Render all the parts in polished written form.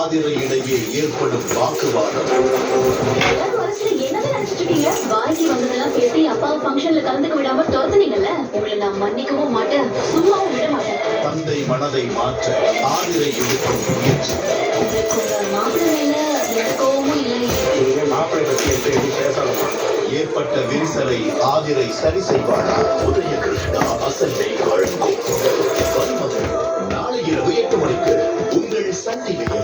ஆதிரை இடையே ஏற்படும் வாக்குவாதம். வாய்க்கு வந்ததெல்லாம் பேசி அப்பா ஃபங்க்ஷன்ல கலந்துக்க விடாம துரத்துனீங்கல்ல, உங்களை நான் மன்னிக்கவும் மாட்டேன், சும்மாவும் விட மாட்டேன். தந்தை மனதை மாற்ற ஆதிரை எடுக்கும் முயற்சி. மாப்பிள்ளை மேல எனக்கோவும் இல்லை. மாப்பிள்ளை பற்றி எப்படி பேசலாம்? ஏற்பட்ட விரிசலை ஆதிரை சரி செய்வாரா? உதயகிருஷ்ணா அசட்டை வழங்கும் மருமகள் நாளை இரவு 8 மணிக்கு உங்கள் சன் டிவியில்.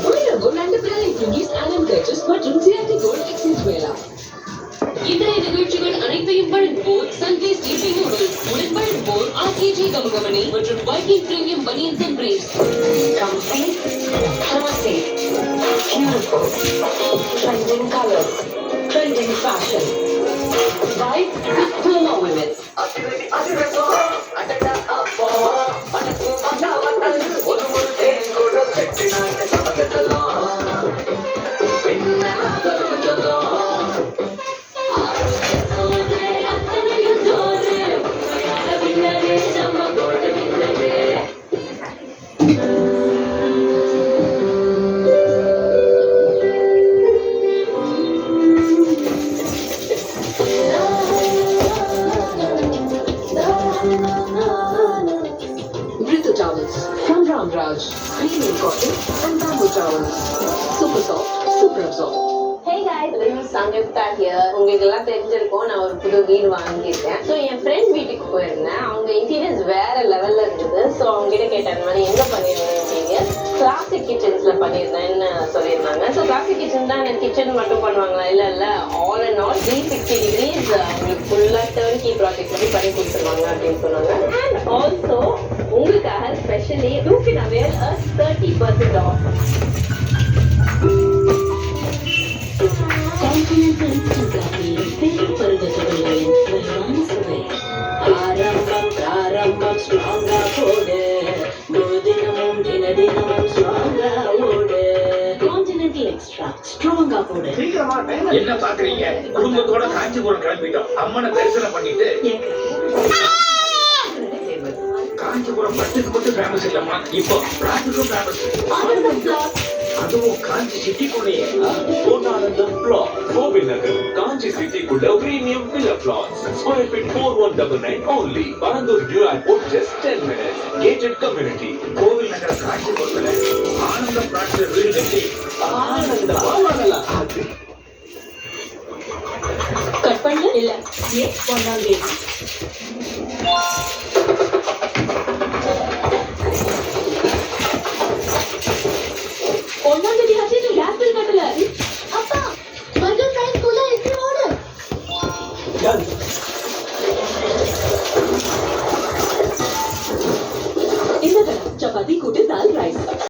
இன்றைய நிகழ்ச்சிகள் அனைத்தையும் வழங்குவோர் சன்ரைஸ் டிவி நூடுல்ஸ், உடன் வழங்குவோர் ஆர்கேஜி கமகமணி மற்றும் Viking premium banians and briefs. Beautiful, trending colors, trending fashion. Vibe with Puma women. Brithu towels from Ramraj, premium cotton and bamboo towels. Super soft, super absorbed. Hey guys, this is Sangyupta here. உங்களுக்கு எல்லாம் தெரிஞ்சிருக்கும், நான் ஒரு புது வீடு வாங்கியிருக்கேன். So என் friend வீட்டுக்கு போயிருந்தேன். அவங்க இன்டீரியர்ஸ் வேற லெவல்ல இருந்தது. ஸோ அவங்க கிட்ட கேட்டேன், இந்த மாதிரி எங்க பண்ணிருந்தேன் அப்படிங்க. கிளாசிக் கிச்சன்ஸ்ல பண்ணியிருந்தேன்னு சொல்லியிருந்தாங்க. ஸோ கிளாசிக் கிச்சன் தான் எனக்கு கிச்சன் மட்டும் பண்ணுவாங்களா? இல்ல ஆல் அண்ட் ஆல் 360 degrees உங்களுக்கு ஃபுல்லா டர்ன்கி ப்ராஜெக்ட் மாதிரி பண்ணி கொடுத்துருவாங்க அப்படின்னு சொன்னாங்க. அண்ட் ஆல்சோ உங்களுக்காக specially you can avail a 30% off. ஆரம்பம் ஸ்ட்ராங்கா போடு, தினமும் தினமும் ஸ்ட்ராங்கா ஓடு. கான்டினென்டல் எக்ஸ்ட்ரா ஸ்ட்ராங்கா போடு. சீக்கிரமா என்ன பாக்குறீங்க? குடும்பத்தோட காஞ்சிபுரம் கிளம்பிட்டோம். அம்மனை தரிசனம் பண்ணிட்டு. காஞ்சிபுரம் பட்டுக்கு மட்டும் ஃபேமஸ் இல்லம்மா, இப்போ பிளாட்டுக்கும் ஃபேமஸ். அதுவும் காஞ்சி சிட்டிக்குள்ளேயே. பொன்னானந்தம் பிளாட், கோவில் நகர், காஞ்சி சிட்டிக்குள்ள premium villa plot. Square feet 4199 only. Parandur new airport just 10 minutes. Gated community. கோவில் நகர காஞ்சிபுரத்துல ஆனந்தம் பிளாட்ல வீடு கட்டி ஆனந்தம் கட் பண்ணல இல்ல ஏ 1 நாள்